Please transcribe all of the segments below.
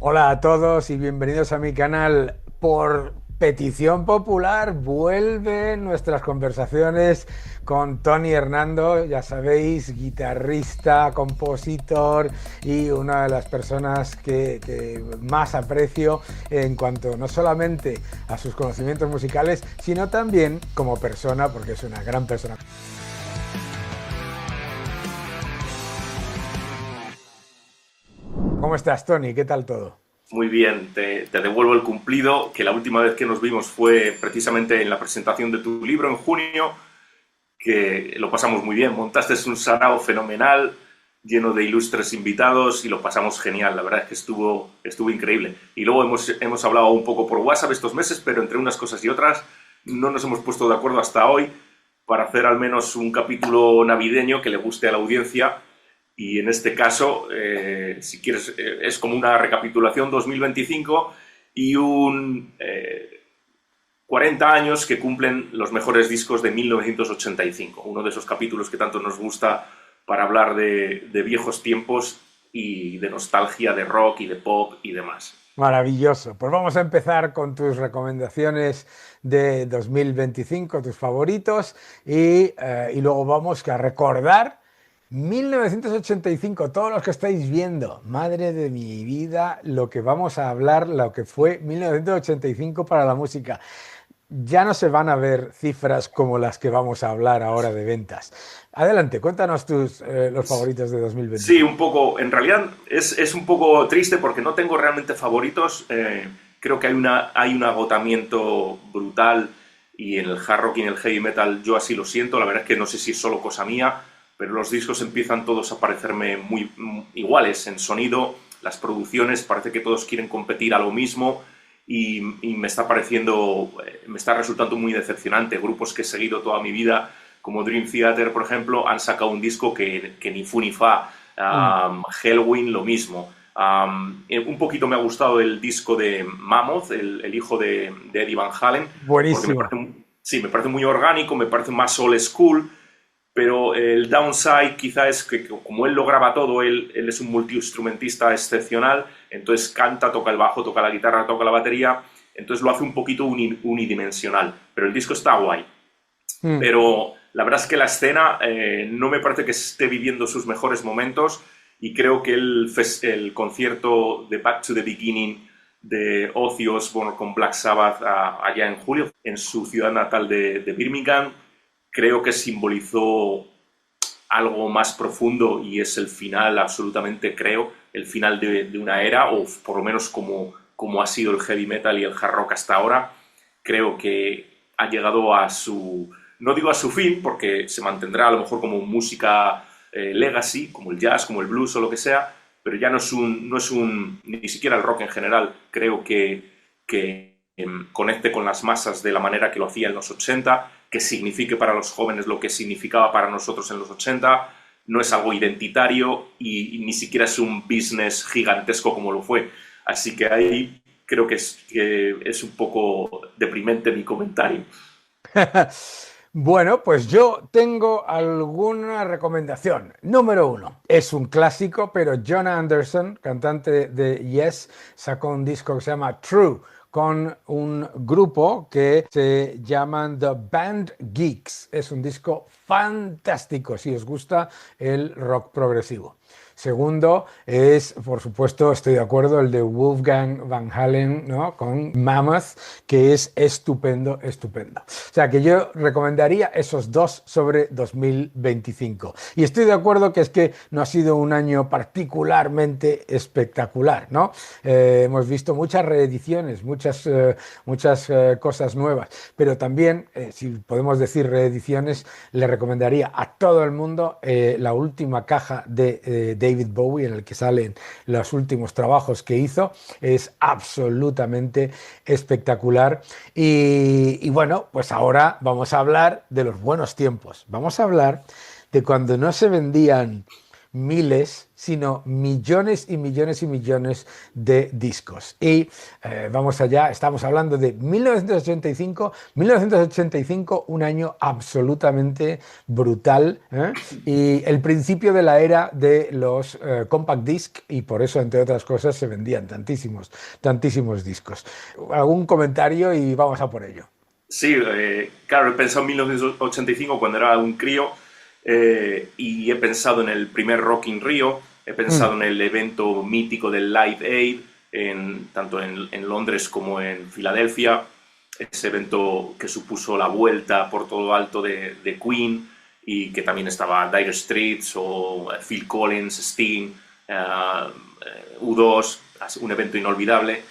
Hola a todos y bienvenidos a mi canal. Por petición popular vuelven nuestras conversaciones con Tony Hernando, ya sabéis, guitarrista, compositor y una de las personas que más aprecio en cuanto no solamente a sus conocimientos musicales, sino también como persona, porque es una gran persona. ¿Cómo estás, Tony? ¿Qué tal todo? Muy bien, te devuelvo el cumplido, que la última vez que nos vimos fue precisamente en la presentación de tu libro en junio, que lo pasamos muy bien. Montaste un sarao fenomenal, lleno de ilustres invitados y lo pasamos genial. La verdad es que estuvo increíble. Y luego hemos hablado un poco por WhatsApp estos meses, pero entre unas cosas y otras no nos hemos puesto de acuerdo hasta hoy para hacer al menos un capítulo navideño que le guste a la audiencia. Y en este caso, si quieres, es como una recapitulación 2025 y 40 años que cumplen los mejores discos de 1985. Uno de esos capítulos que tanto nos gusta para hablar de viejos tiempos y de nostalgia de rock y de pop y demás. Maravilloso. Pues vamos a empezar con tus recomendaciones de 2025, tus favoritos, y luego vamos a recordar 1985, todos los que estáis viendo. Madre de mi vida, lo que vamos a hablar, lo que fue 1985 para la música. Ya no se van a ver cifras como las que vamos a hablar ahora de ventas. Adelante, cuéntanos los favoritos de Sí, 2025. un poco, en realidad es un poco triste porque no tengo realmente favoritos. Creo que hay un agotamiento brutal y en el hard rock y en el heavy metal yo así lo siento. La verdad es que no sé si es solo cosa mía, pero los discos empiezan todos a parecerme muy iguales en sonido. Las producciones parece que todos quieren competir a lo mismo y me está pareciendo, me está resultando muy decepcionante. Grupos que he seguido toda mi vida como Dream Theater, por ejemplo, han sacado un disco que ni fu ni fa. Mm, Helloween, lo mismo. Un poquito me ha gustado el disco de Mammoth, el hijo de Eddie Van Halen, porque buenísimo. sí, me parece muy orgánico, me parece más old school, pero el downside quizá es que como él lo graba todo, él es un multiinstrumentista excepcional, entonces canta, toca el bajo, toca la guitarra, toca la batería, entonces lo hace un poquito unidimensional, pero el disco está guay. Mm. Pero la verdad es que la escena no me parece que esté viviendo sus mejores momentos y creo que el concierto de Back to the Beginning de Ozzy Osbourne con Black Sabbath allá en julio, en su ciudad natal de Birmingham, creo que simbolizó algo más profundo y es el final, absolutamente creo, el final de una era, o por lo menos como ha sido el heavy metal y el hard rock hasta ahora. Creo que ha llegado a su, no digo a su fin, porque se mantendrá a lo mejor como música legacy, como el jazz, como el blues o lo que sea, pero ya ni siquiera el rock en general, creo que conecte con las masas de la manera que lo hacía en los 80, que signifique para los jóvenes lo que significaba para nosotros en los 80, no es algo identitario y ni siquiera es un business gigantesco como lo fue. Así que ahí creo que es un poco deprimente mi comentario. Bueno, pues yo tengo alguna recomendación. Número uno, es un clásico, pero John Anderson, cantante de Yes, sacó un disco que se llama True, con un grupo que se llaman The Band Geeks. Es un disco fantástico si os gusta el rock progresivo. Segundo es, por supuesto, estoy de acuerdo, el de Wolfgang Van Halen, ¿no? Con Mammoth, que es estupendo, estupendo. O sea que yo recomendaría esos dos sobre 2025. Y estoy de acuerdo que es que no ha sido un año particularmente espectacular, ¿no? Hemos visto muchas reediciones, muchas cosas nuevas, pero también, si podemos decir reediciones, le recomendaría a todo el mundo la última caja de David Bowie, en el que salen los últimos trabajos que hizo. Es absolutamente espectacular. Y bueno, pues ahora vamos a hablar de los buenos tiempos. Vamos a hablar de cuando no se vendían miles, sino millones y millones y millones de discos. Y vamos allá, estamos hablando de 1985, 1985, un año absolutamente brutal, ¿eh? Y el principio de la era de los compact disc, y por eso, entre otras cosas, se vendían tantísimos, tantísimos discos. ¿Algún comentario? Y vamos a por ello. Sí, claro, he pensado en 1985 cuando era un crío y he pensado en el primer Rock in Rio, he pensado Mm, en el evento mítico del Live Aid, tanto en Londres como en Filadelfia, ese evento que supuso la vuelta por todo lo alto de Queen y que también estaba Dire Straits o Phil Collins, Sting, U2, un evento inolvidable.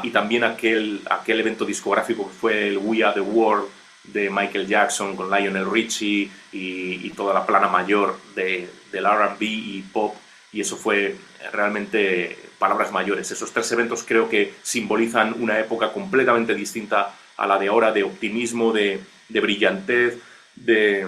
Y también aquel evento discográfico que fue el We Are the World de Michael Jackson con Lionel Richie y toda la plana mayor del R&B y pop, y eso fue realmente palabras mayores. Esos tres eventos creo que simbolizan una época completamente distinta a la de ahora, de optimismo, de brillantez, de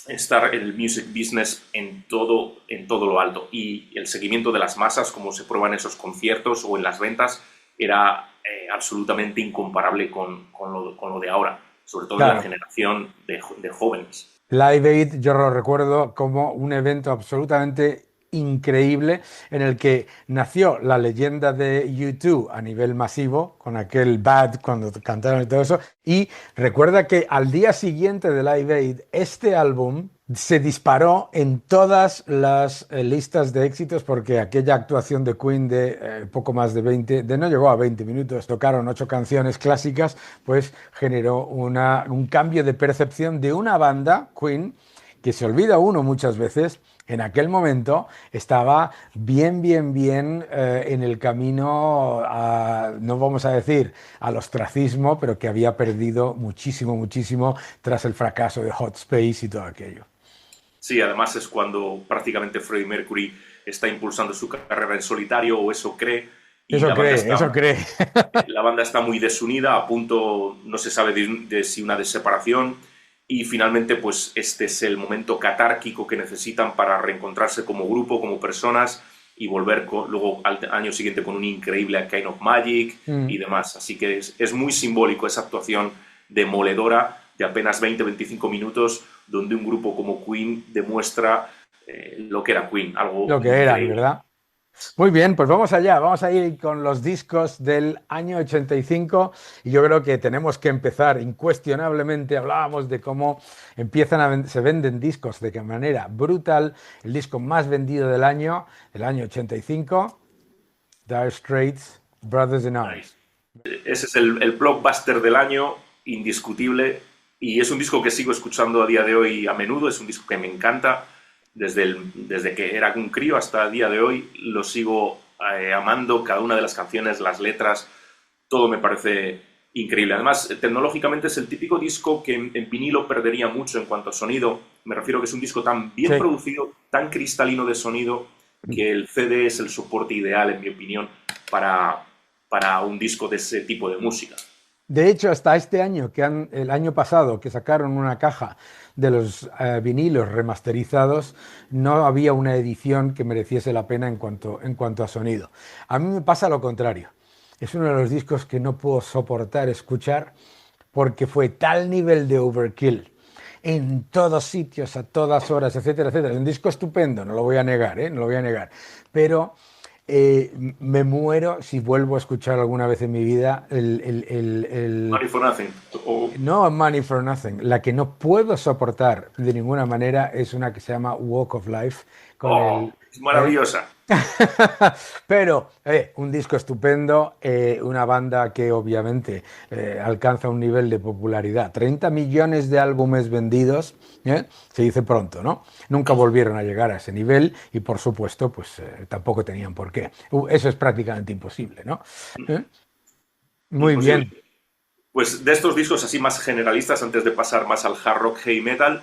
estar en el music business en todo lo alto, y el seguimiento de las masas, como se prueba en esos conciertos o en las ventas, era absolutamente incomparable con lo de ahora, sobre todo en la claro. generación de jóvenes. Live Aid yo lo recuerdo como un evento absolutamente increíble en el que nació la leyenda de U2 a nivel masivo, con aquel Bad cuando cantaron y todo eso. Y recuerda que al día siguiente de Live Aid, este álbum se disparó en todas las listas de éxitos porque aquella actuación de Queen de poco más de 20, de no llegó a 20 minutos, tocaron 8 canciones clásicas, pues generó un cambio de percepción de una banda, Queen, que se olvida uno muchas veces. En aquel momento estaba bien, bien, bien en el camino a, no vamos a decir al ostracismo, pero que había perdido muchísimo, muchísimo tras el fracaso de Hot Space y todo aquello. Sí, además es cuando prácticamente Freddie Mercury está impulsando su carrera en solitario, o eso cree, y Eso cree, eso cree. la banda está muy desunida, a punto, no se sabe de si una de separación, y finalmente pues este es el momento catárquico que necesitan para reencontrarse como grupo, como personas, y volver luego al año siguiente con un increíble A Kind of Magic y Mm. demás. Así que es muy simbólico esa actuación demoledora de apenas 20-25 minutos, donde un grupo como Queen demuestra lo que era Queen, algo Lo que eran, increíble. ¿verdad? Muy bien, pues vamos allá, vamos a ir con los discos del año 85 y yo creo que tenemos que empezar incuestionablemente, hablábamos de cómo se venden discos de qué manera brutal, el disco más vendido del año 85, Dire Straits, Brothers in Nice. Arms. Ese es el blockbuster del año, indiscutible, y es un disco que sigo escuchando a día de hoy a menudo, es un disco que me encanta, desde que era un crío hasta el día de hoy, lo sigo amando, cada una de las canciones, las letras, todo me parece increíble. Además, tecnológicamente es el típico disco que en vinilo perdería mucho en cuanto a sonido, me refiero a que es un disco tan bien Sí. producido, tan cristalino de sonido, que el CD es el soporte ideal, en mi opinión, para, para un disco de ese tipo de música. De hecho, hasta este año, el año pasado, que sacaron una caja de los vinilos remasterizados, no había una edición que mereciese la pena en cuanto a sonido. A mí me pasa lo contrario. Es uno de los discos que no puedo soportar escuchar porque fue tal nivel de overkill en todos sitios, a todas horas, etcétera, etcétera. Un disco estupendo, no lo voy a negar, ¿eh? No lo voy a negar. Pero me muero si vuelvo a escuchar alguna vez en mi vida Money for Nothing. O, no Money for Nothing. La que no puedo soportar de ninguna manera es una que se llama Walk of Life con oh, es ¿eh? maravillosa. Pero un disco estupendo, una banda que obviamente alcanza un nivel de popularidad. 30 millones de álbumes vendidos, se dice pronto, ¿no? Nunca volvieron a llegar a ese nivel y por supuesto, pues tampoco tenían por qué. Eso es prácticamente imposible, ¿no? ¿Eh? Muy Imposible. bien. Pues de estos discos así más generalistas, antes de pasar más al hard rock heavy metal,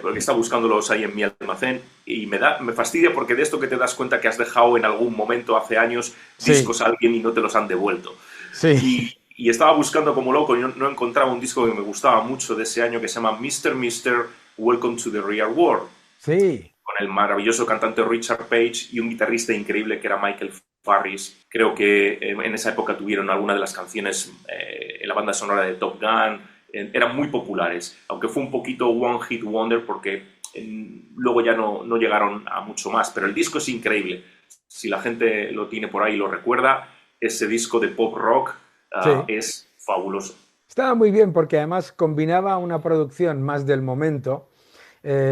porque está buscándolos ahí en mi almacén, y me fastidia porque de esto que te das cuenta que has dejado en algún momento hace años Sí, discos a alguien y no te los han devuelto. sí, Y estaba buscando como loco y no encontraba un disco que me gustaba mucho de ese año, que se llama Mr. Welcome to the Real World. sí. con el maravilloso cantante Richard Page y un guitarrista increíble que era Michael Farris. Creo que en esa época tuvieron algunas de las canciones en la banda sonora de Top Gun, eran muy populares, aunque fue un poquito One Hit Wonder porque luego ya no llegaron a mucho más, pero el disco es increíble. Si la gente lo tiene por ahí y lo recuerda, ese disco de pop rock Sí. es fabuloso. Estaba muy bien porque además combinaba una producción más del momento,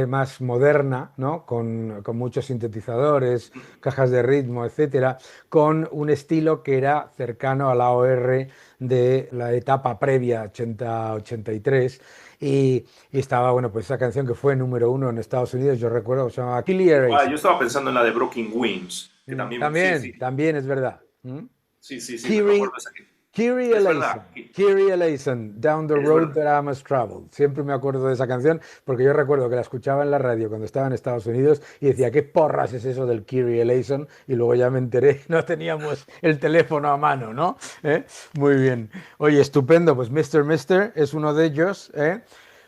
más moderna, ¿no? Con muchos sintetizadores, cajas de ritmo, etcétera, con un estilo que era cercano a la AOR de la etapa previa, 80-83. Y estaba, bueno, pues esa canción que fue número uno en Estados Unidos, yo recuerdo, que se llamaba Clear Yo estaba pensando en la de Broken Wings, que también, sí, sí, También es verdad. ¿Mm? sí, sí, sí, me Kiri, acuerdo de esa. Kiri Es verdad, Eleison, Kiri Eleison, Down the es Road verdad. That I Must Travel. Siempre me acuerdo de esa canción porque yo recuerdo que la escuchaba en la radio cuando estaba en Estados Unidos y decía, ¿qué porras es eso del Kiri Eleison? Y luego ya me enteré, no teníamos el teléfono a mano, ¿no? Muy bien. Oye, estupendo, pues Mr. es uno de ellos, ¿eh?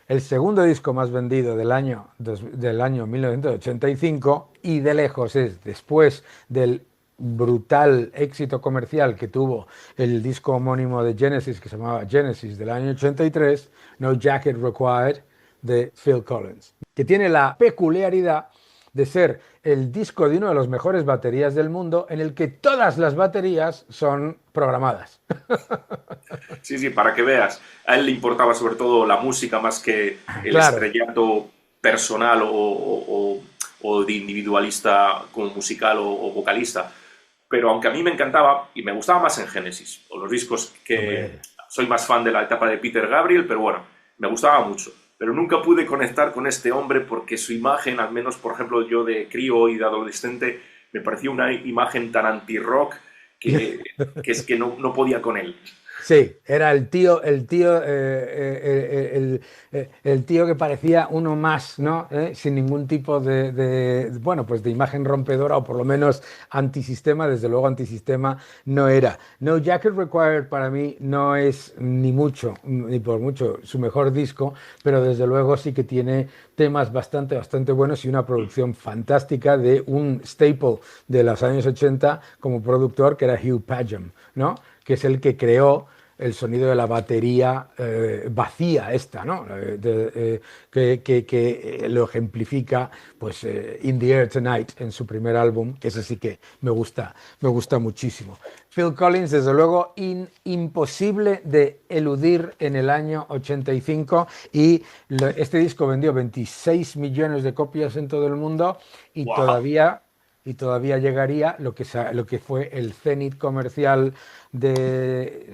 El segundo disco más vendido del año 1985 y de lejos es después del brutal éxito comercial que tuvo el disco homónimo de Genesis, que se llamaba Genesis del año 83, No Jacket Required, de Phil Collins, que tiene la peculiaridad de ser el disco de uno de los mejores baterías del mundo en el que todas las baterías son programadas. Sí, sí, para que veas. A él le importaba sobre todo la música más que el Claro, estrellato personal o de individualista como musical o vocalista. Pero aunque a mí me encantaba y me gustaba más en Genesis, o los discos que hombre, soy más fan de la etapa de Peter Gabriel, pero bueno, me gustaba mucho. Pero nunca pude conectar con este hombre porque su imagen, al menos por ejemplo yo de crío y de adolescente, me parecía una imagen tan anti-rock que es que no podía con él. sí, era el tío que parecía uno más, ¿no? Sin ningún tipo bueno, pues de imagen rompedora o por lo menos antisistema. Desde luego antisistema no era. No Jacket Required para mí no es ni mucho, ni por mucho su mejor disco, pero desde luego sí que tiene temas bastante buenos y una producción fantástica de un staple de los años 80 como productor que era Hugh Padgham, ¿no? Que es el que creó el sonido de la batería vacía esta, ¿no? Que lo ejemplifica pues In the Air Tonight en su primer álbum, que ese sí que me gusta muchísimo. Phil Collins, desde luego, imposible de eludir en el año 85 y este disco vendió 26 millones de copias en todo el mundo y ¡Wow! todavía llegaría lo que fue el cenit comercial de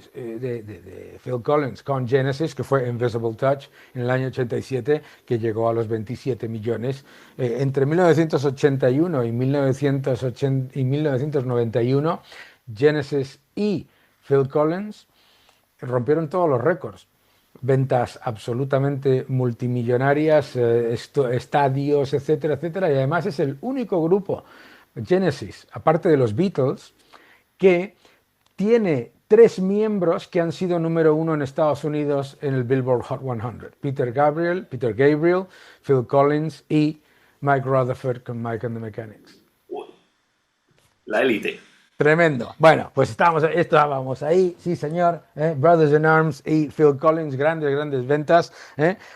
Phil Collins con Genesis, que fue Invisible Touch en el año 87, que llegó a los 27 millones. Entre 1981 y 1991, Genesis y Phil Collins rompieron todos los récords. Ventas absolutamente multimillonarias, estadios, etcétera, etcétera. Y además es el único grupo, Genesis, aparte de los Beatles, que tiene tres miembros que han sido número uno en Estados Unidos en el Billboard Hot 100. Peter Gabriel, Phil Collins y Mike Rutherford con Mike and the Mechanics. La élite. Tremendo. Bueno, pues estábamos ahí, sí señor, Brothers in Arms y Phil Collins, grandes ventas.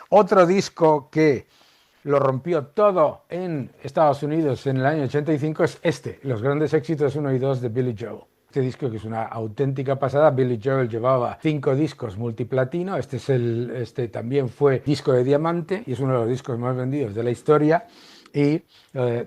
Otro disco que lo rompió todo en Estados Unidos en el año 85 es los grandes éxitos 1 y 2 de Billy Joel. Este disco que es una auténtica pasada. Billy Joel llevaba 5 discos multiplatino, este también fue disco de diamante y es uno de los discos más vendidos de la historia y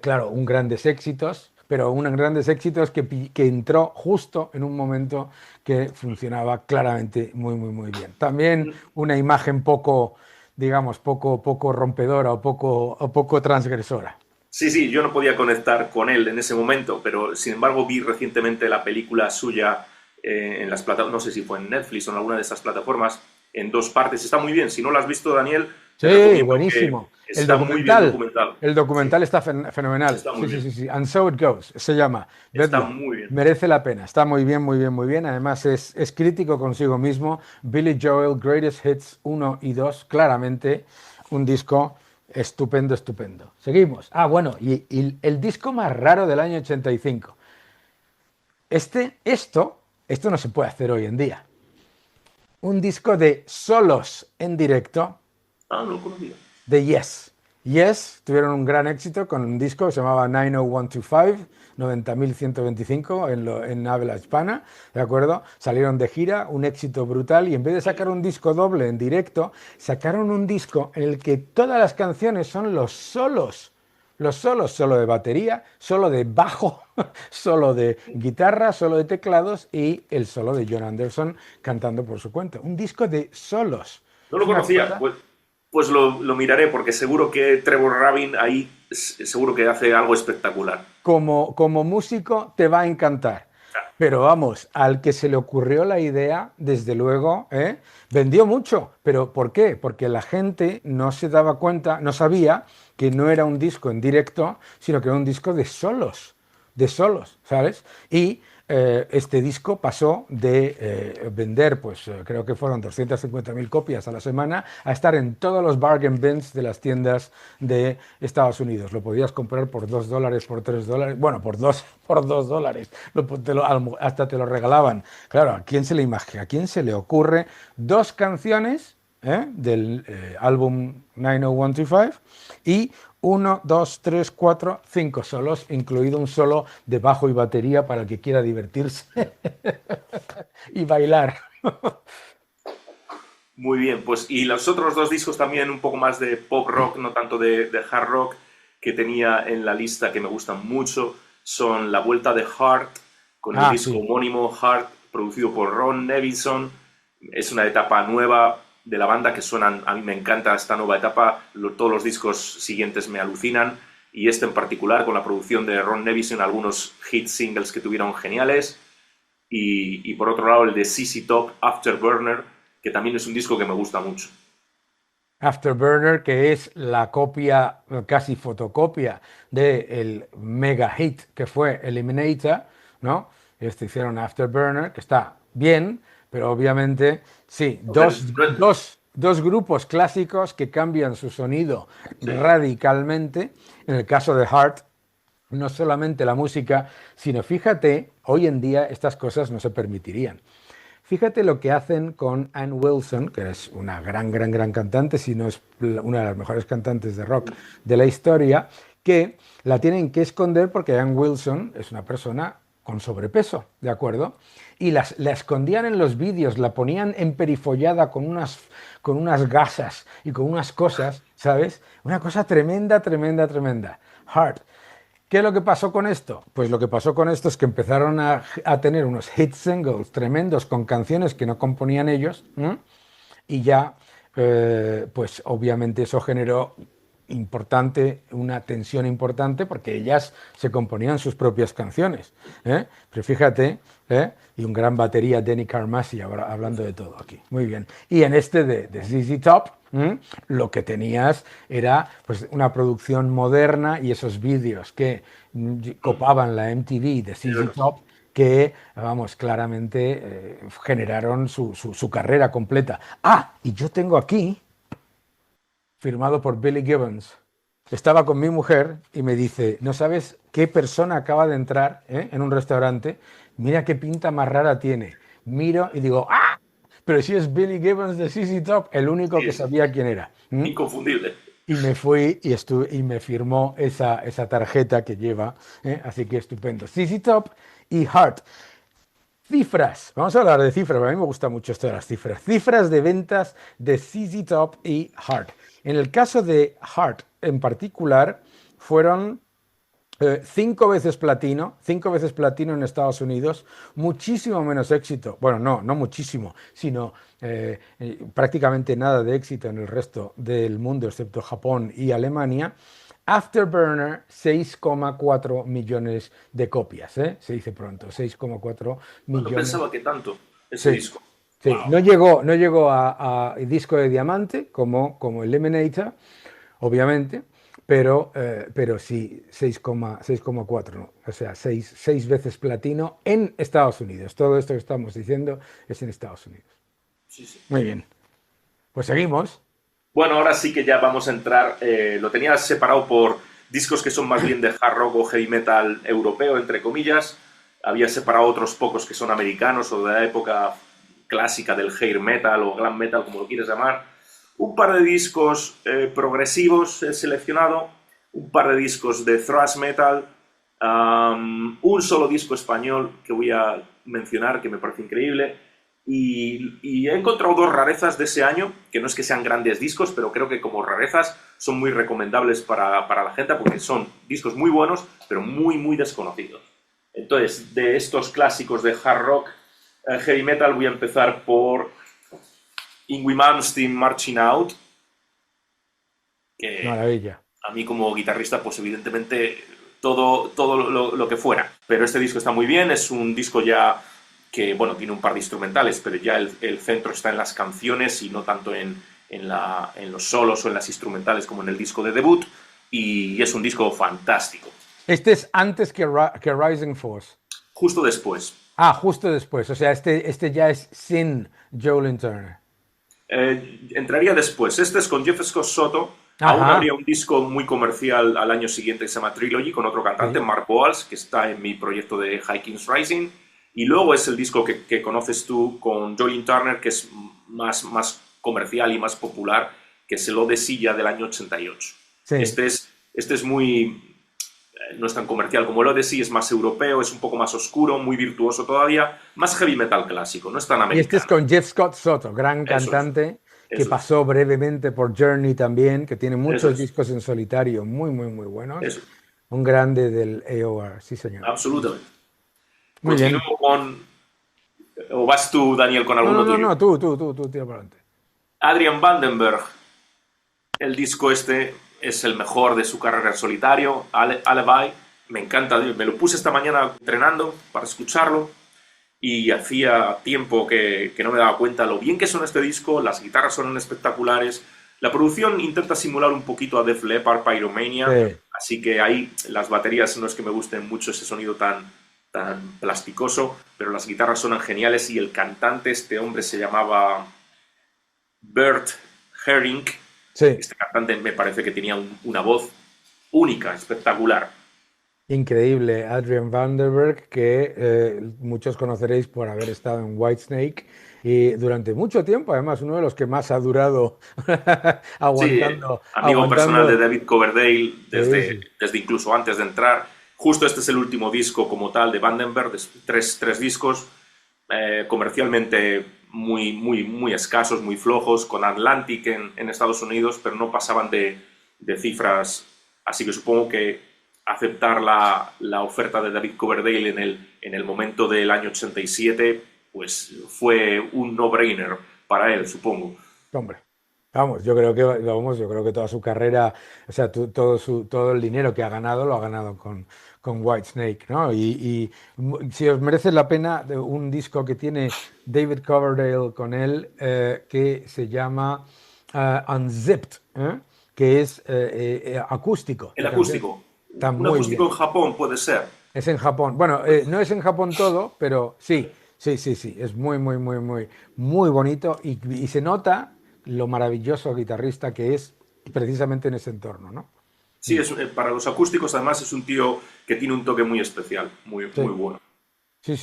claro, un grandes éxitos, pero un grandes éxitos que entró justo en un momento que funcionaba claramente muy bien. También una imagen poco, digamos, poco rompedora o poco transgresora. Sí, sí, yo no podía conectar con él en ese momento, pero sin embargo vi recientemente la película suya en las plataformas, no sé si fue en Netflix o en alguna de estas plataformas, en 2 partes. Está muy bien, si no lo has visto, Daniel, te Sí, recomiendo que buenísimo. está muy bien documentado. El Sí, documental está fenomenal. está muy bien, Sí. And So It Goes, se llama. está Vedlo. muy bien. Merece la pena. Está muy bien. Además es crítico consigo mismo. Billy Joel, Greatest Hits 1 y 2, claramente un disco Estupendo, estupendo. Seguimos. Ah, bueno, y el disco más raro del año 85. Esto no se puede hacer hoy en día. Un disco de solos en directo Ah, no lo conocía. de Yes. Yes tuvieron un gran éxito con un disco que se llamaba 90125, 90.125 en habla hispana, ¿de acuerdo? Salieron de gira, un éxito brutal y en vez de sacar un disco doble en directo, sacaron un disco en el que todas las canciones son los solos. Los solos, solo de batería, solo de bajo, solo de guitarra, solo de teclados y el solo de John Anderson cantando por su cuenta. Un disco de solos. No lo Es una conocía. cosa Pues lo miraré porque seguro que Trevor Rabin ahí seguro que hace algo espectacular. como músico te va a encantar. Pero vamos, al que se le ocurrió la idea, desde luego, vendió mucho. ¿Pero por qué? Porque la gente no se daba cuenta, no sabía que no era un disco en directo, sino que era un disco de solos, ¿sabes? Y este disco pasó de vender, pues creo que fueron 250.000 copias a la semana, a estar en todos los bargain bins de las tiendas de Estados Unidos. Lo podías comprar por $2, por $3, bueno, por $2. Hasta te lo regalaban. Claro, ¿a quién se le imagina? ¿A quién se le ocurre dos canciones del álbum 90125 y uno, dos, tres, cuatro, cinco solos, incluido un solo de bajo y batería para el que quiera divertirse y bailar? Muy bien, pues y los otros dos discos también un poco más de pop rock, no tanto de hard rock, que tenía en la lista que me gustan mucho, son La Vuelta de Heart, con el Ah, disco sí. homónimo Heart, producido por Ron Nevison. Es una etapa nueva de la banda que suenan, a mí me encanta esta nueva etapa, todos los discos siguientes me alucinan, y este en particular con la producción de Ron Nevison, algunos hit singles que tuvieron geniales, y por otro lado el de ZZ Top, Afterburner, que también es un disco que me gusta mucho. Afterburner, que es la copia, casi fotocopia del mega hit que fue Eliminator, ¿no? Hicieron Afterburner, que está bien, pero obviamente, sí, dos grupos clásicos que cambian su sonido Sí, radicalmente. En el caso de Heart, no solamente la música, sino fíjate, hoy en día estas cosas no se permitirían. Fíjate lo que hacen con Ann Wilson, que es una gran, gran, gran cantante, si no es una de las mejores cantantes de rock de la historia, que la tienen que esconder porque Ann Wilson es una persona con sobrepeso, ¿de acuerdo? Y la escondían en los vídeos, la ponían emperifollada con unas gasas y con unas cosas, ¿sabes? Una cosa tremenda, tremenda, tremenda. Heart. ¿Qué es lo que pasó con esto? Pues lo que pasó con esto es que empezaron a tener unos hit singles tremendos con canciones que no componían ellos, ¿m? Y ya, pues obviamente eso generó una tensión importante porque ellas se componían sus propias canciones. Pero fíjate, y un gran batería, Denny Carmassi, ahora hablando de todo aquí. Muy bien. Y en este de ZZ Top, lo que tenías era pues una producción moderna y esos vídeos que copaban la MTV de ZZ Top que, vamos, claramente generaron su carrera completa. Ah, y yo tengo aquí, firmado por Billy Gibbons. Estaba con mi mujer y me dice, ¿no sabes qué persona acaba de entrar en un restaurante? Mira qué pinta más rara tiene. Miro y digo, ¡ah! Pero si es Billy Gibbons de CC Top, el único sí, que es sabía quién era. inconfundible. Y me fui y me firmó esa tarjeta que lleva, así que estupendo. CC Top y Heart. Cifras, vamos a hablar de cifras, a mí me gusta mucho esto de las cifras. Cifras de ventas de ZZ Top y Heart. En el caso de Heart en particular, fueron 5 veces platino en Estados Unidos, muchísimo menos éxito, bueno, no muchísimo, sino prácticamente nada de éxito en el resto del mundo, excepto Japón y Alemania. Afterburner, 6,4 millones de copias, se dice pronto, 6,4 No millones. pensaba que tanto ese Sí, disco. sí. Wow. No llegó a disco de diamante como Eliminator, obviamente, pero sí 6,4, ¿no? O sea, seis veces platino en Estados Unidos. Todo esto que estamos diciendo es en Estados Unidos. Sí, sí. Muy bien, pues seguimos. Bueno, ahora sí que ya vamos a entrar. Lo tenía separado por discos que son más bien de hard rock o heavy metal europeo, entre comillas. Había separado otros pocos que son americanos o de la época clásica del hair metal o glam metal, como lo quieres llamar. Un par de discos progresivos he seleccionado, un par de discos de thrash metal, un solo disco español que voy a mencionar que me parece increíble. Y he encontrado dos rarezas de ese año, que no es que sean grandes discos, pero creo que como rarezas son muy recomendables para la gente porque son discos muy buenos, pero muy, muy desconocidos. Entonces, de estos clásicos de hard rock, heavy metal, voy a empezar por Yngwie Malmsteen Marching Out, que Maravilla. a mí como guitarrista, pues evidentemente todo lo que fuera. Pero este disco está muy bien, es un disco ya que, bueno, tiene un par de instrumentales, pero ya el centro está en las canciones y no tanto en los solos o en las instrumentales como en el disco de debut, y es un disco fantástico. Este es antes que Rising Force. Justo después. Ah, justo después. O sea, este ya es sin Joe Turner. Entraría después. Este es con Jeff Scott Soto. Ajá. Aún habría un disco muy comercial al año siguiente que se llama Trilogy, con otro cantante, sí, Mark Boals, que está en mi proyecto de High Kings Rising. Y luego es el disco que conoces tú con Jolene Turner, que es más comercial y más popular, que es el O de Silla del año 88. Sí. Este es muy... no es tan comercial como el Odyssey, es más europeo, es un poco más oscuro, muy virtuoso todavía, más heavy metal clásico, no es tan americano. Y este es con Jeff Scott Soto, gran cantante, que pasó brevemente por Journey también, que tiene muchos discos en solitario muy, muy, muy buenos. Un grande del AOR, sí señor. Absolutamente. Muy bien. Con... ¿O vas tú, Daniel, con alguno tuyo? No, tú, tira para adelante. Adrian Vandenberg, el disco este es el mejor de su carrera en solitario, Alibi, me encanta, me lo puse esta mañana entrenando para escucharlo y hacía tiempo que no me daba cuenta lo bien que suena este disco, las guitarras son espectaculares, la producción intenta simular un poquito a Def Leppard, Pyromania, sí, así que ahí las baterías no es que me gusten mucho ese sonido tan plasticoso, pero las guitarras suenan geniales y el cantante, este hombre se llamaba Bert Herring. Sí. Este cantante me parece que tenía una voz única, espectacular. Increíble, Adrian Vandenberg, que muchos conoceréis por haber estado en Whitesnake y durante mucho tiempo, además, uno de los que más ha durado aguantando. Sí, amigo personal de David Coverdale desde incluso antes de entrar. Justo este es el último disco como tal de Vandenberg, tres discos comercialmente muy escasos, muy flojos, con Atlantic en Estados Unidos, pero no pasaban de cifras, así que supongo que aceptar la oferta de David Coverdale en el momento del año 87, pues fue un no-brainer para él, supongo. Hombre, yo creo que toda su carrera, o sea, todo el dinero que ha ganado, lo ha ganado con Whitesnake, ¿no? Y si os merece la pena, un disco que tiene David Coverdale con él, que se llama Unzipped, que es acústico. El acústico. Un acústico en Japón puede ser. Es en Japón. Bueno, no es en Japón todo, pero sí. Es muy bonito y se nota lo maravilloso guitarrista que es precisamente en ese entorno, ¿no? Sí, para los acústicos además es un tío que tiene un toque muy especial, muy bueno. Sí.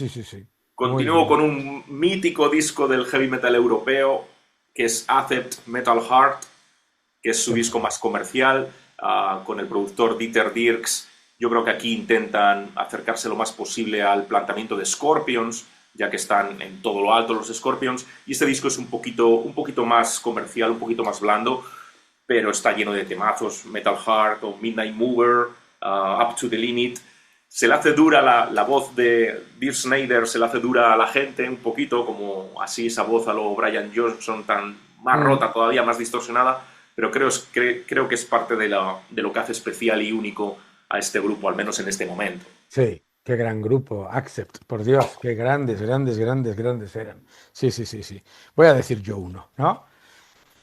Continúo con un mítico disco del heavy metal europeo, que es Accept Metal Heart, que es su disco más comercial, con el productor Dieter Dierks. Yo creo que aquí intentan acercarse lo más posible al planteamiento de Scorpions, ya que están en todo lo alto los Scorpions, y este disco es un poquito más comercial, un poquito más blando, pero está lleno de temazos, Metal Heart o Midnight Mover, Up to the Limit. Se le hace dura la voz de Dirk Snyder, se le hace dura a la gente un poquito, como así esa voz a lo Brian Johnson, tan más rota todavía, más distorsionada, pero creo que es parte de lo que hace especial y único a este grupo, al menos en este momento. Sí, qué gran grupo, Accept, por Dios, qué grandes eran. Sí. Voy a decir yo uno, ¿no?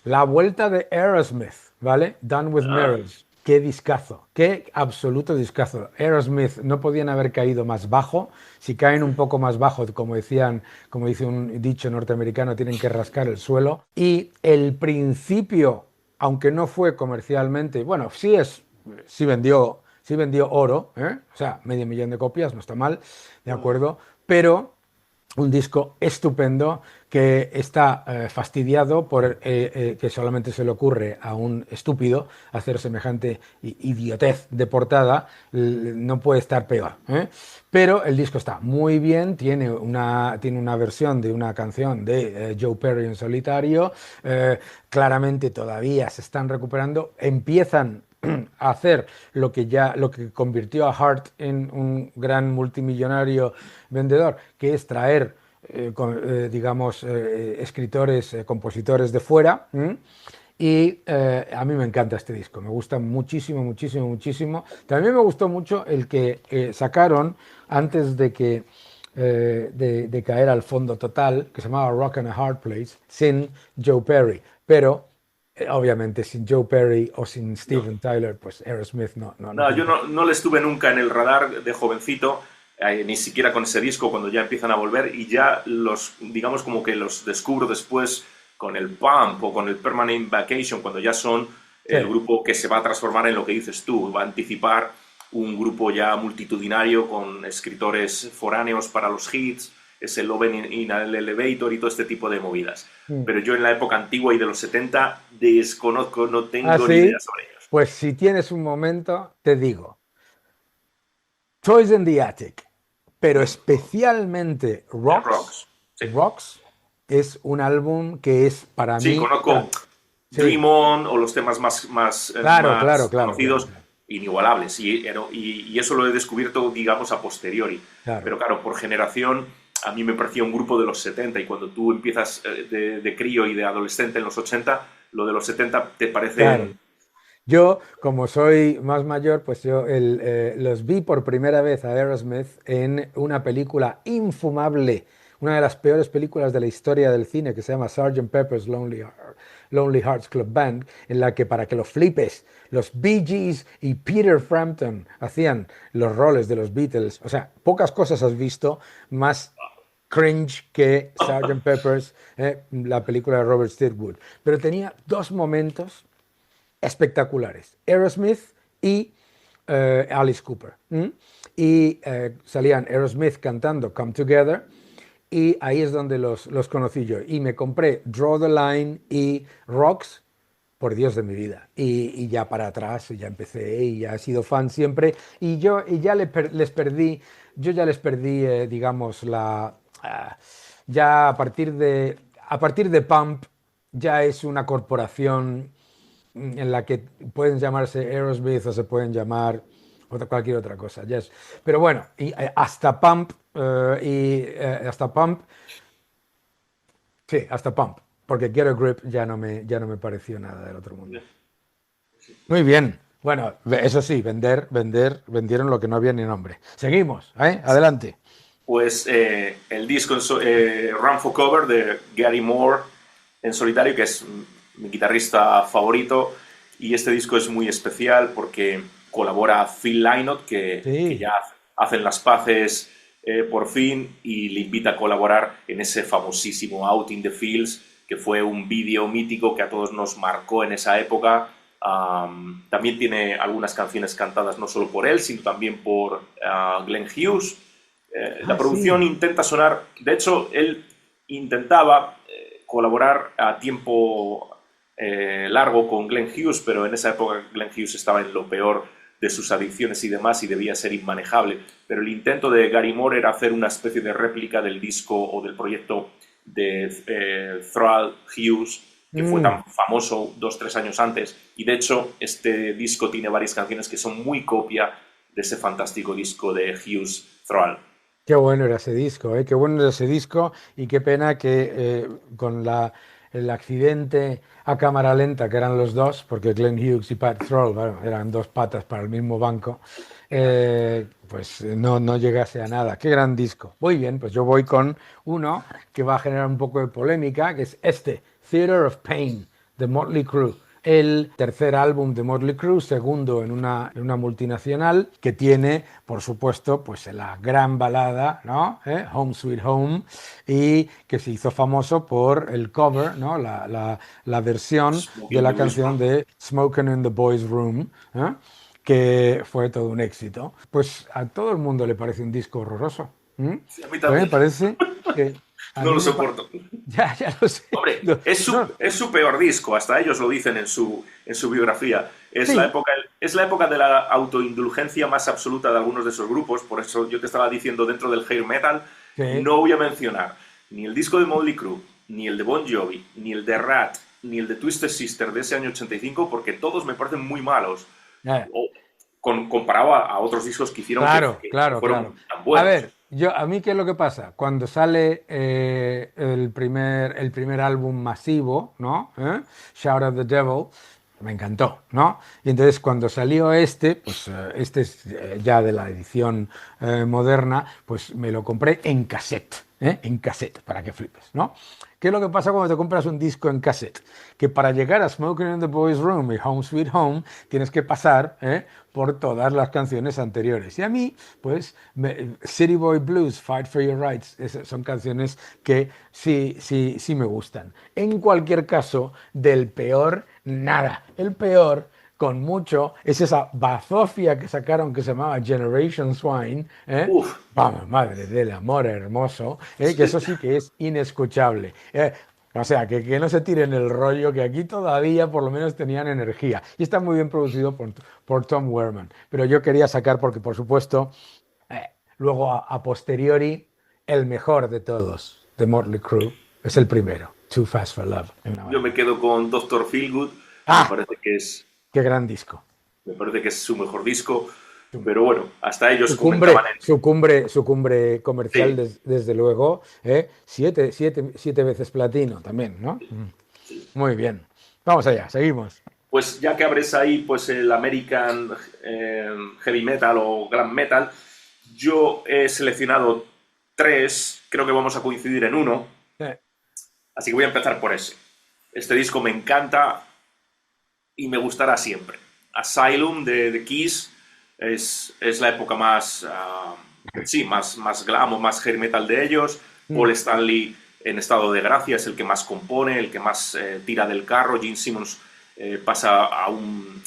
La vuelta de Aerosmith, ¿vale? Done with Mirrors. Qué discazo, qué absoluto discazo. Aerosmith no podían haber caído más bajo. Si caen un poco más bajo, como dice un dicho norteamericano, tienen que rascar el suelo. Y el principio aunque no fue comercialmente, bueno, sí vendió oro, ¿eh? O sea, 500.000 de copias, no está mal, ¿de acuerdo? Pero un disco estupendo que está fastidiado por que solamente se le ocurre a un estúpido hacer semejante idiotez de portada, no puede estar peor, ¿eh? Pero el disco está muy bien, tiene una versión de una canción de Joe Perry en solitario, claramente todavía se están recuperando, empiezan a hacer lo que convirtió a Hart en un gran multimillonario vendedor, que es traer, digamos, escritores, compositores de fuera. ¿M? Y a mí me encanta este disco, me gusta muchísimo, muchísimo, muchísimo. También me gustó mucho el que sacaron antes de caer al fondo total, que se llamaba Rock and a Hard Place, sin Joe Perry. Pero obviamente sin Joe Perry o sin No. Steven Tyler, pues Aerosmith no No, yo pinta. no le estuve nunca en el radar de jovencito, ni siquiera con ese disco cuando ya empiezan a volver y ya los, digamos como que los descubro después con el Pump o con el Permanent Vacation, cuando ya son Sí, el grupo que se va a transformar en lo que dices tú, va a anticipar un grupo ya multitudinario con escritores foráneos para los hits, ese Love in an Elevator y todo este tipo de movidas. mm. Pero yo en la época antigua y de los 70 desconozco, no tengo ni idea Así, sobre ellos. pues si tienes un momento, te digo, Toys in the Attic, pero Mm. especialmente The Rocks, Rocks. Sí. Rocks es un álbum que es para Sí, mí, o conozco sea, sí, Dream On o los temas claro, claro, más claro, claro, conocidos, inigualables. Y eso lo he descubierto, digamos, a posteriori. claro. Pero claro, por generación, a mí me parecía un grupo de los 70 y cuando tú empiezas de crío y de adolescente en los 80, lo de los 70 te Claro. parecen... Yo, como soy más mayor, pues los vi por primera vez a Aerosmith en una película infumable, una de las peores películas de la historia del cine, que se llama Sgt. Pepper's Lonely Hearts Club Band, en la que para que lo flipes, los Bee Gees y Peter Frampton hacían los roles de los Beatles. O sea, pocas cosas has visto más cringe que Sgt. Pepper's, la película de Robert Stigwood. Pero tenía dos momentos espectaculares. Aerosmith y Alice Cooper. ¿M? Y salían Aerosmith cantando Come Together y ahí es donde los conocí yo. Y me compré Draw the Line y Rocks, por Dios de mi vida. Y ya para atrás, ya empecé y ya he sido fan siempre. Y ya les perdí, yo ya les perdí, digamos, ya a partir de Pump, ya es una corporación en la que pueden llamarse Aerosmith o se pueden llamar cualquier otra cosa. Yes. Pero bueno, hasta Pump, sí, hasta Pump, porque Get a Grip ya no me pareció nada del otro mundo. Muy bien. Bueno, eso sí, vendieron lo que no había ni nombre. Seguimos, ¿eh? Adelante. Pues el disco Run for Cover de Gary Moore en solitario, que es mi guitarrista favorito, y este disco es muy especial porque colabora Phil Lynott, que Sí. ya hacen las paces por fin, y le invita a colaborar en ese famosísimo Out in the Fields, que fue un vídeo mítico que a todos nos marcó en esa época. También tiene algunas canciones cantadas no solo por él, sino también por Glenn Hughes. La Ah, producción sí. intenta sonar, de hecho, él intentaba colaborar a tiempo largo con Glenn Hughes, pero en esa época Glenn Hughes estaba en lo peor de sus adicciones y demás y debía ser inmanejable. Pero el intento de Gary Moore era hacer una especie de réplica del disco o del proyecto de Thrall Hughes, que fue Mm. tan famoso 2 o 3 años antes. Y de hecho, este disco tiene varias canciones que son muy copia de ese fantástico disco de Hughes Thrall. Qué bueno era ese disco, ¿eh? Qué bueno era ese disco y qué pena que con el accidente a cámara lenta, que eran los dos, porque Glenn Hughes y Pat Thrall, bueno, eran dos patas para el mismo banco, pues no llegase a nada. Qué gran disco. Muy bien, pues yo voy con uno que va a generar un poco de polémica, que es este, Theater of Pain, de Motley Crue. el tercer álbum de Motley Crue, segundo en una multinacional, que tiene, por supuesto, pues la gran balada, ¿no? Home Sweet Home, y que se hizo famoso por el cover, ¿no? La versión de Smoking the la Boys canción Run. de Smoking in the Boys Room, ¿eh? Que fue todo un éxito. Pues a todo el mundo le parece un disco horroroso. ¿M? Sí, a mí A mí me también. parece que... A No mí lo me parece... soporto. Ya, ya lo sé. Hombre, No, no, es su peor disco, hasta ellos lo dicen en su biografía. sí, Es la época de la autoindulgencia más absoluta de algunos de esos grupos, por eso yo te estaba diciendo dentro del hair metal, sí. no voy a mencionar ni el disco de Motley Crue, ni el de Bon Jovi, ni el de Rat, ni el de Twisted Sister de ese año 85, porque todos me parecen muy malos, Eh, o, comparado a otros discos que hicieron claro, que claro, claro. fueron tan A buenos. ver, a mí qué es lo que pasa. Cuando sale el primer álbum masivo, ¿no? Shout at the Devil, me encantó, ¿no? Y entonces cuando salió este, pues este es ya de la edición moderna, pues me lo compré en cassette, ¿eh? En cassette, para que flipes, ¿no? ¿Qué es lo que pasa cuando te compras un disco en cassette? Que para llegar a Smoking in the Boys Room y Home Sweet Home tienes que pasar por todas las canciones anteriores. Y a mí, pues, City Boy Blues, Fight for Your Rights, son canciones que sí me gustan. En cualquier caso, del peor, nada. El peor con mucho, es esa bazofia que sacaron que se llamaba Generation Swine, ¿eh? Uf, Vamos, madre del amor hermoso, que eso sí que es inescuchable. O sea, que no se tiren el rollo, que aquí todavía por lo menos tenían energía. Y está muy bien producido por Tom Werman. Pero yo quería sacar, porque por supuesto, luego a posteriori, el mejor de todos, de Motley Crue, es el primero, Too Fast for Love. Es una yo me maravilla. quedo con Doctor Feelgood, me ¡Ah! parece que es ¡Qué gran disco! Me parece que es su mejor disco, pero bueno, hasta ellos Cumbre, comentaban en... su cumbre comercial, Sí, desde luego, siete veces platino también, ¿no? Muy bien. Vamos allá, seguimos. pues ya que abres ahí pues el American Heavy Metal o Glam Metal, yo he seleccionado tres, creo que vamos a coincidir en uno, Eh, así que voy a empezar por ese. Este disco me encanta y me gustará siempre. Asylum de Kiss es la época más, sí, más glam o más heavy metal de ellos. Paul mm, Stanley en estado de gracia es el que más compone, el que más tira del carro. Gene Simmons pasa un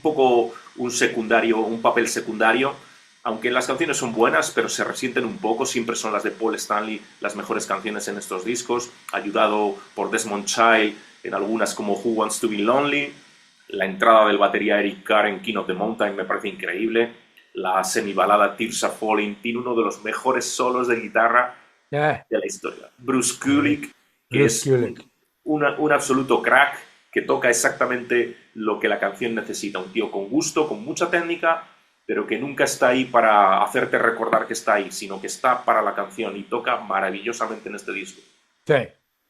poco un secundario, un papel secundario, aunque las canciones son buenas, pero se resienten un poco. Siempre son las de Paul Stanley las mejores canciones en estos discos, ayudado por Desmond Child en algunas como Who Wants to Be Lonely. La entrada del batería Eric Carr en King of the Mountain me parece increíble. La semibalada Tears Are Falling tiene uno de los mejores solos de guitarra eh, de la historia. Bruce eh, Kulick, que Bruce es Kulick. un absoluto crack, que toca exactamente lo que la canción necesita. Un tío con gusto, con mucha técnica, pero que nunca está ahí para hacerte recordar que está ahí, sino que está para la canción y toca maravillosamente en este disco.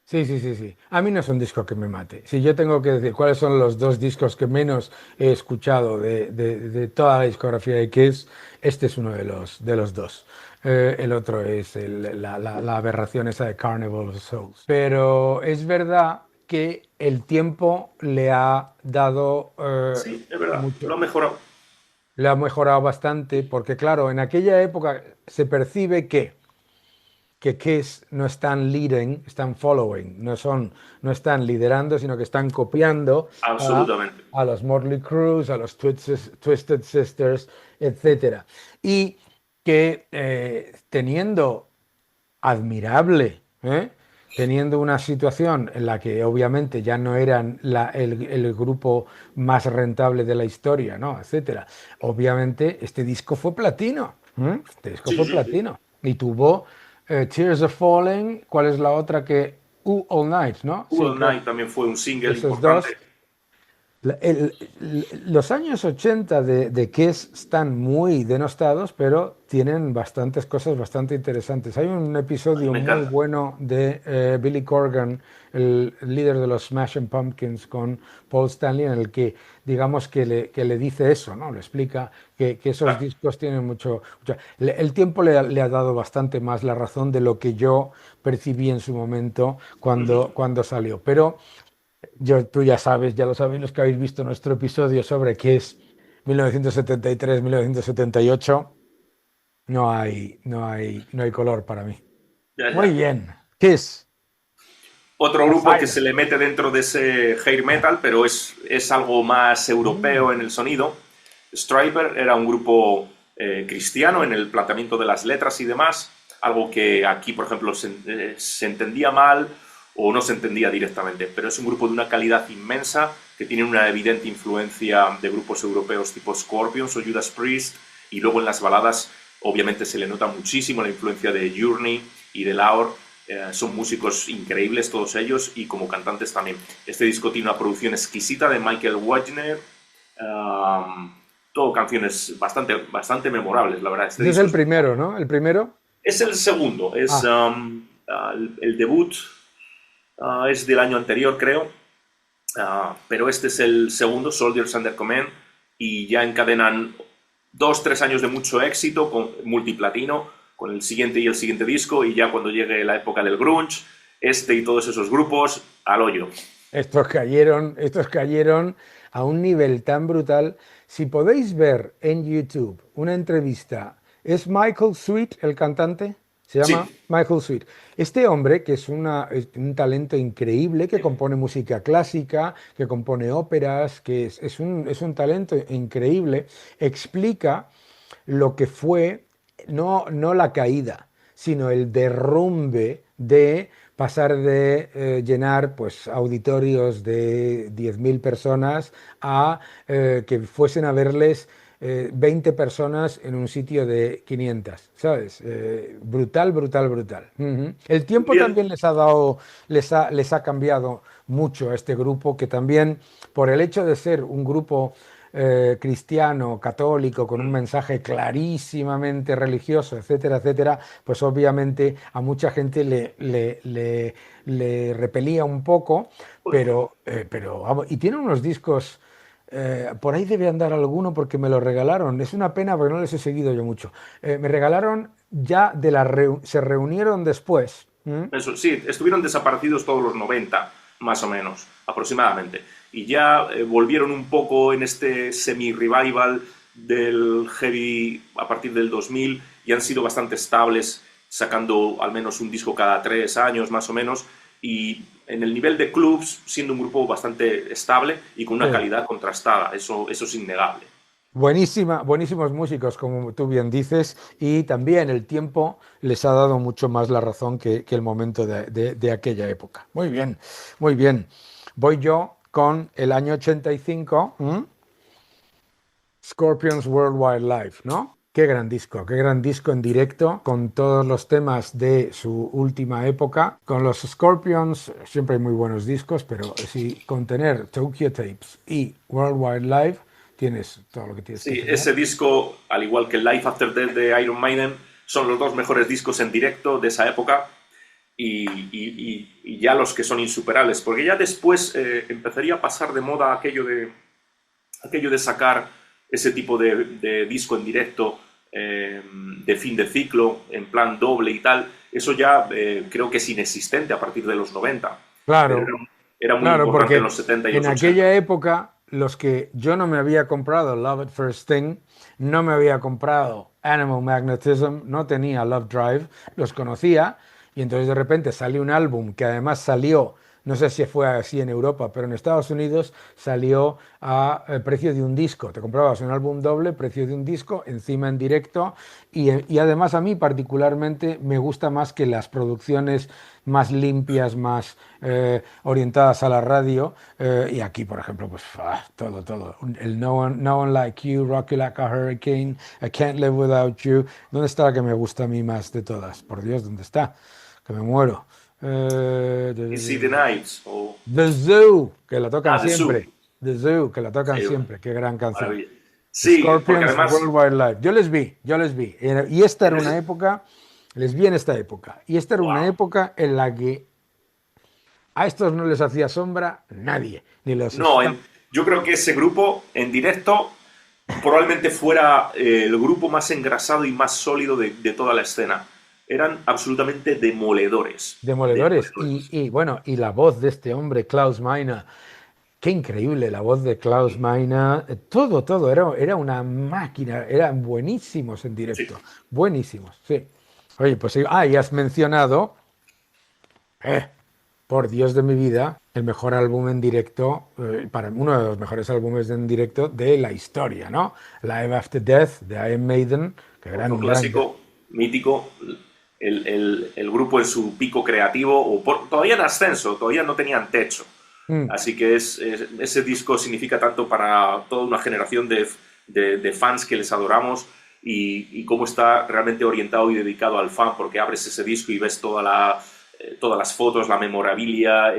Sí, sí. A mí no es un disco que me mate. Si yo tengo que decir cuáles son los dos discos que menos he escuchado de toda la discografía de Kiss, este es uno de los dos. El otro es la aberración esa de Carnival of Souls. Pero es verdad que el tiempo le ha dado Sí, es verdad, lo mucho, ha mejorado. le ha mejorado bastante, porque claro, en aquella época se percibe que Kiss no están leading, están following, no están liderando, sino que están copiando Absolutamente. a los Motley Crue, a los Twisted Sisters, etcétera. Y que teniendo admirable, teniendo una situación en la que obviamente ya no eran el grupo más rentable de la historia, ¿no? Etcétera. Obviamente este disco fue platino. Este disco Sí, fue sí, sí. platino. Y tuvo Tears Are Falling, ¿cuál es la otra que? All Night, ¿no? Sí, Cool creo. Night también fue un single Esos importante. dos. Los años 80 de Kiss están muy denostados, pero tienen bastantes cosas bastante interesantes. Hay un A mí episodio me muy encanta. bueno de Billy Corgan, el líder de los Smashing Pumpkins, con Paul Stanley, en el que digamos que le dice eso, ¿no? Le explica que esos Claro. discos tienen el tiempo le ha dado bastante más la razón de lo que yo percibí en su momento Ujú. cuando salió. Pero Tú ya sabes, ya lo saben los que habéis visto nuestro episodio sobre qué es 1973, 1978. No hay color para mí. Ya, Muy ya. bien. Kiss, Otro The grupo que se Fire. le mete dentro de ese hair metal, pero es algo más europeo Mm. en el sonido. Striper era un grupo cristiano en el planteamiento de las letras y demás, algo que aquí, por ejemplo, se entendía mal o no se entendía directamente, pero es un grupo de una calidad inmensa que tiene una evidente influencia de grupos europeos tipo Scorpions o Judas Priest, y luego en las baladas obviamente se le nota muchísimo la influencia de Journey y de Laur. Son músicos increíbles todos ellos y como cantantes también. Este disco tiene una producción exquisita de Michael Wagner, todo canciones bastante memorables, la verdad. Este Ese es disco el primero, ¿no? El primero. es el segundo, es Ah, el debut, es del año anterior, creo, pero este es el segundo, Soldiers Under Command, y ya encadenan 2, 3 años de mucho éxito, con multiplatino, con el siguiente y el siguiente disco, y ya cuando llegue la época del grunge, este y todos esos grupos, al hoyo. estos cayeron a un nivel tan brutal. Si podéis ver en YouTube una entrevista, ¿es Michael Sweet el cantante? Se llama Sí, Michael Sweet. Este hombre, que es un talento increíble, que compone música clásica, que compone óperas, que es un talento increíble, explica lo que fue no la caída, sino el derrumbe de pasar de llenar pues auditorios de 10.000 personas a que fuesen a verles 20 personas en un sitio de 500, ¿sabes? Brutal, brutal, brutal. Ujú. El tiempo bien. también les ha cambiado mucho a este grupo, que también, por el hecho de ser un grupo cristiano, católico, con un mensaje clarísimamente religioso, etcétera, etcétera, pues obviamente a mucha gente le repelía un poco, pero vamos, y tiene unos discos, por ahí debe andar alguno porque me lo regalaron. Es una pena porque no les he seguido yo mucho. Me regalaron ya se reunieron después. ¿M? Eso, sí, estuvieron desaparecidos todos los 90, más o menos, aproximadamente. Y ya volvieron un poco en este semi-revival del heavy a partir del 2000 y han sido bastante estables, sacando al menos un disco cada 3 años, más o menos. Y en el nivel de clubs, siendo un grupo bastante estable y con una Sí. calidad contrastada, eso es innegable. Buenísimos músicos, como tú bien dices, y también el tiempo les ha dado mucho más la razón que el momento de aquella época. Muy bien, muy bien. Voy yo con el año 85, ¿m? Scorpions Worldwide Live, ¿no? Qué gran disco en directo, con todos los temas de su última época. Con los Scorpions siempre hay muy buenos discos, pero si con tener Tokyo Tapes y Worldwide Live, tienes todo lo que tienes que Sí, tener. ese disco, al igual que Life After Death de Iron Maiden, son los dos mejores discos en directo de esa época y ya los que son insuperables, porque ya después empezaría a pasar de moda aquello de sacar ese tipo de disco en directo de fin de ciclo, en plan doble y tal. Eso ya creo que es inexistente a partir de los 90, pero Claro, era muy claro, importante en porque los 70 y en los 80. aquella época los que yo no me había comprado Love at First Thing, no me había comprado Animal Magnetism, no tenía Love Drive, los conocía y entonces de repente salió un álbum que además salió, no sé si fue así en Europa, pero en Estados Unidos salió a precio de un disco. Te comprabas un álbum doble, precio de un disco, encima en directo y además a mí particularmente me gusta más que las producciones más limpias, más orientadas a la radio. Y aquí, por ejemplo, pues todo, todo. El No One Like You, Rock You Like a Hurricane, I Can't Live Without You. ¿Dónde está la que me gusta a mí más de todas? Por Dios, ¿dónde está? Que me muero. You See the Nights o The Zoo, que la tocan The Zoo. siempre. The Zoo, que la tocan Sí, siempre. Qué gran canción. maravilla. Sí, porque Scorpions además, Worldwide Live. Yo les vi. Y esta en era una ese, época, les vi en esta época. Y esta era una wow. época en la que a estos no les hacía sombra nadie, ni los No, Stones. yo creo que ese grupo en directo probablemente fuera el grupo más engrasado y más sólido de toda la escena. eran absolutamente demoledores. Demoledores. Y bueno, y la voz de este hombre, Klaus Meine, qué increíble la voz de Klaus Meine. Todo, era una máquina, eran buenísimos en Sí, directo, buenísimos, sí. Oye, pues sí, y has mencionado, eh, por Dios de mi vida, el mejor álbum en directo, para uno de los mejores álbumes en directo de la historia, ¿no? Live After Death de Iron Maiden, que otro gran. clásico mítico, el grupo en su pico creativo, todavía en ascenso, todavía no tenían techo. Mm, Así que ese disco significa tanto para toda una generación de fans que les adoramos y cómo está realmente orientado y dedicado al fan, porque abres ese disco y ves todas las fotos, la memorabilia,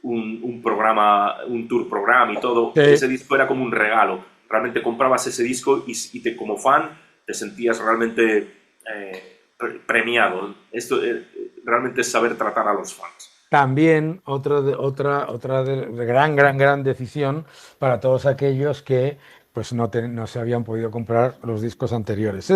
un programa, un tour program y todo. sí. Ese disco era como un regalo. Realmente comprabas ese disco y como fan te sentías realmente premiado. Esto realmente es saber tratar a los fans. También otra gran decisión para todos aquellos que pues no se habían podido comprar los discos anteriores.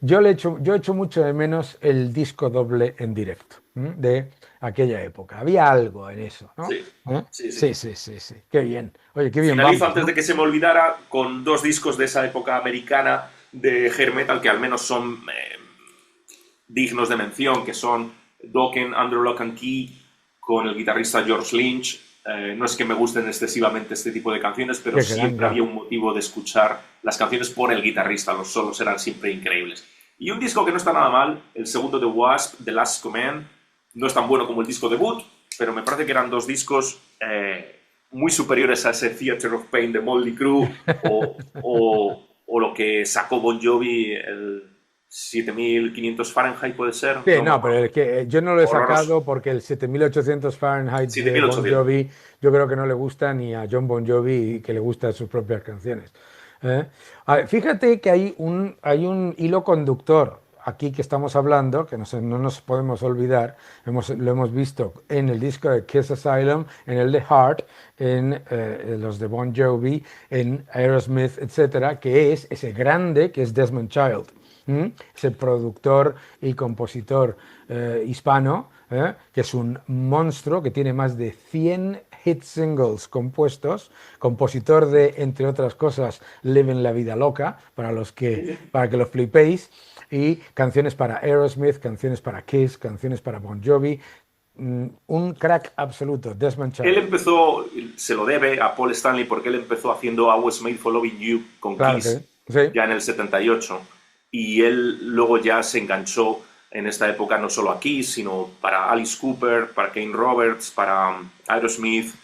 Yo echo mucho de menos el disco doble en directo, de aquella época. Había algo en eso, ¿no? Sí, ¿Eh? sí, sí. Sí. Qué bien. Oye, qué bien Finalizo vamos, antes ¿no? de que se me olvidara con dos discos de esa época americana de hair metal que al menos son dignos de mención, que son Dokken, Under Lock and Key, con el guitarrista George Lynch. No es que me gusten excesivamente este tipo de canciones, pero Qué siempre gran. había un motivo de escuchar las canciones por el guitarrista, los solos eran siempre increíbles. Y un disco que no está nada mal, el segundo de Wasp, The Last Command, no es tan bueno como el disco debut, pero me parece que eran dos discos muy superiores a ese Theater of Pain de Motley Crue o lo que sacó Bon Jovi, el 7500 Fahrenheit puede ser, Sí, no me no, pero acuerdo. es que yo no lo he Horroroso. sacado porque el 7800 Fahrenheit de Bon 7800. Jovi yo creo que no le gusta ni a John Bon Jovi que le gustan sus propias canciones. ¿Eh? Fíjate que hay un hilo conductor aquí que estamos hablando, que no nos podemos olvidar, lo hemos visto en el disco de Kiss Asylum, en el de Heart, en los de Bon Jovi, en Aerosmith, etcétera, que es ese grande que es Desmond Child. Ese productor y compositor hispano, que es un monstruo que tiene más de 100 hit singles compuestos, compositor de, entre otras cosas, Living la Vida Loca, para que lo flipéis, y canciones para Aerosmith, canciones para Kiss, canciones para Bon Jovi. Un crack absoluto, Desmond Él Child. empezó, se lo debe a Paul Stanley porque él empezó haciendo I Was Made for Loving You con Claro que Kiss sí. ya en el 78 y él luego ya se enganchó en esta época no solo a Kiss, sino para Alice Cooper, para Kane Roberts, para Aerosmith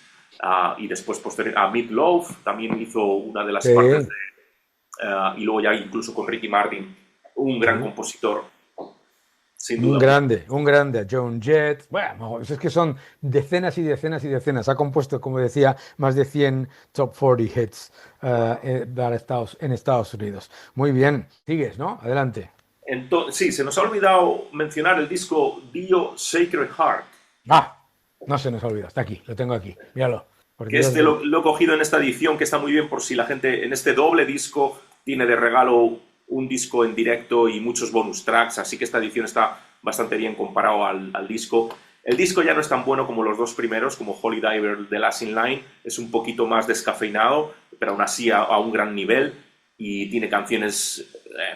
y después posterior a Meat Loaf, también hizo una de las partes Sí, y luego ya incluso con Ricky Martin, un gran sí. compositor, sin duda. Un grande, a Joan Jett. Bueno, es que son decenas y decenas y decenas. Ha compuesto, como decía, más de 100 top 40 hits en Estados Unidos. Muy bien, sigues, ¿no? Adelante. Entonces, sí, se nos ha olvidado mencionar el disco Dio Sacred Heart, No se nos olvida, está aquí, lo tengo aquí. Míralo, por que Dios este de... lo he cogido en esta edición, que está muy bien por si la gente en este doble disco tiene de regalo un disco en directo y muchos bonus tracks, así que esta edición está bastante bien comparado al disco. El disco ya no es tan bueno como los dos primeros, como Holy Diver, The Last in Line, es un poquito más descafeinado, pero aún así a un gran nivel, y tiene canciones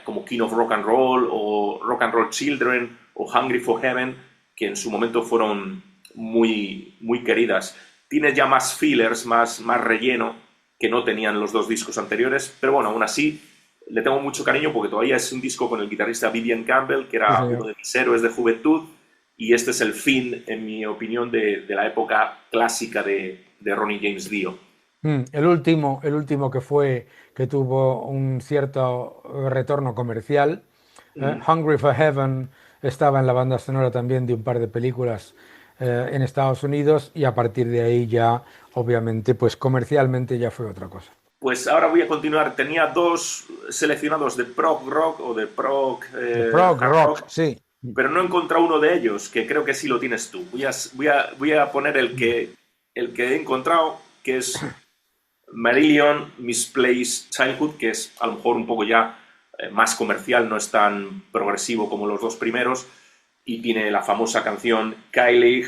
como King of Rock and Roll o Rock and Roll Children o Hungry for Heaven, que en su momento fueron muy queridas. Tiene ya más fillers, más relleno que no tenían los dos discos anteriores, pero bueno, aún así le tengo mucho cariño porque todavía es un disco con el guitarrista Vivian Campbell, que Sí, era uno señor. de mis héroes de juventud, y este es el fin, en mi opinión, de la época clásica de Ronnie James Dio. El último que tuvo un cierto retorno comercial. Hungry for Heaven estaba en la banda sonora también de un par de películas en Estados Unidos y a partir de ahí ya, obviamente, pues comercialmente ya fue otra cosa. Pues ahora voy a continuar. Tenía dos seleccionados de prog rock o de prog De prog hard rock, rock, sí. pero no he encontrado uno de ellos, que creo que sí lo tienes tú. Voy a poner el que he encontrado, que es Marillion Misplaced Childhood, que es a lo mejor un poco ya más comercial, no es tan progresivo como los dos primeros, y tiene la famosa canción Kylie.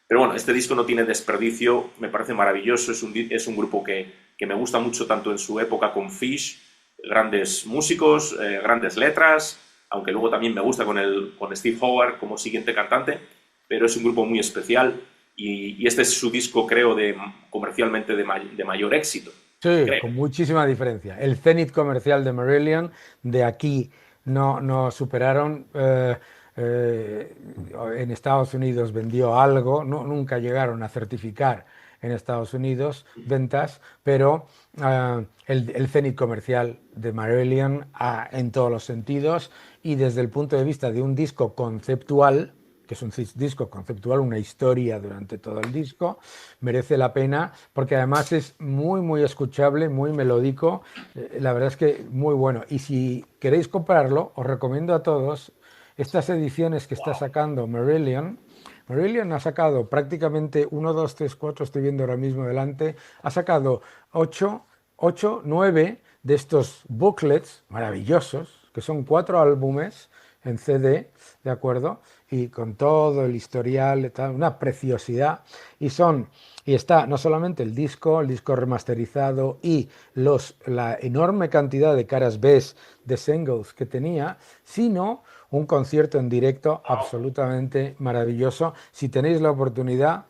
Pero bueno, este disco no tiene desperdicio, me parece maravilloso, es un grupo que me gusta mucho tanto en su época con Fish, grandes músicos, grandes letras, aunque luego también me gusta con Steve Howard como siguiente cantante, pero es un grupo muy especial y este es su disco, creo, comercialmente de mayor éxito. Sí, Creo. con muchísima diferencia. El cenit comercial de Marillion de aquí no superaron. Eh, en Estados Unidos vendió algo, nunca llegaron a certificar en Estados Unidos ventas, pero el cenit comercial de Marillion en todos los sentidos y desde el punto de vista de un disco conceptual, que es un disco conceptual, una historia durante todo el disco, merece la pena porque además es muy, muy escuchable, muy melódico, la verdad es que muy bueno. Y si queréis comprarlo, os recomiendo a todos estas ediciones que está sacando Marillion. Marillion ha sacado prácticamente 1, 2, 3, 4, estoy viendo ahora mismo delante, ha sacado 8, 9 de estos booklets maravillosos, que son 4 álbumes en CD, ¿de acuerdo? Y con todo el historial, una preciosidad. Y está no solamente el disco remasterizado y la enorme cantidad de caras B de singles que tenía, sino un concierto en directo absolutamente maravilloso. Si tenéis la oportunidad,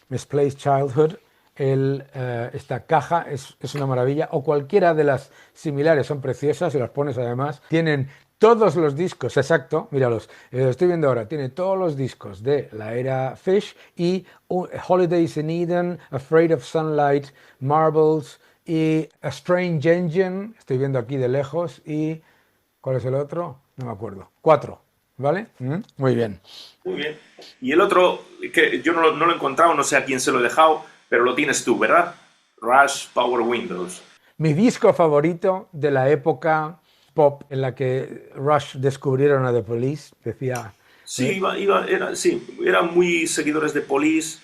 Misplaced Childhood, esta caja es una maravilla, o cualquiera de las similares son preciosas, y las pones además, tienen todos los discos, exacto, míralos, estoy viendo ahora, tiene todos los discos de la era Fish y Holidays in Eden, Afraid of Sunlight, Marbles y A Strange Engine, estoy viendo aquí de lejos, y ¿cuál es el otro? No me acuerdo. 4, ¿vale? Muy bien. Muy bien. Y el otro, que yo no lo he encontrado, no sé a quién se lo he dejado, pero lo tienes tú, ¿verdad? Rush Power Windows. Mi disco favorito de la época pop en la que Rush descubrieron a The Police, decía... Sí, eran muy seguidores de Police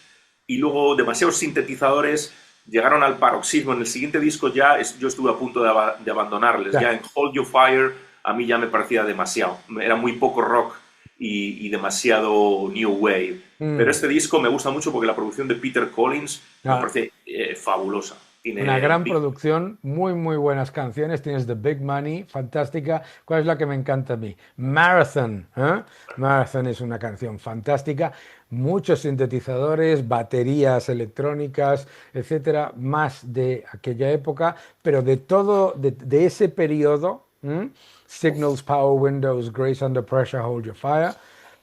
y luego demasiados sintetizadores llegaron al paroxismo. En el siguiente disco yo estuve a punto de abandonarles. Ya. Ya en Hold Your Fire a mí ya me parecía demasiado. Era muy poco rock y demasiado new wave. Pero este disco me gusta mucho porque la producción de Peter Collins me parece fabulosa. Una gran producción, muy, muy buenas canciones. Tienes The Big Money, fantástica. ¿Cuál es la que me encanta a mí? Marathon. Marathon es una canción fantástica. Muchos sintetizadores, baterías electrónicas, etcétera, más de aquella época, pero de todo, de ese periodo, Signals, Power Windows, Grace Under Pressure, Hold Your Fire.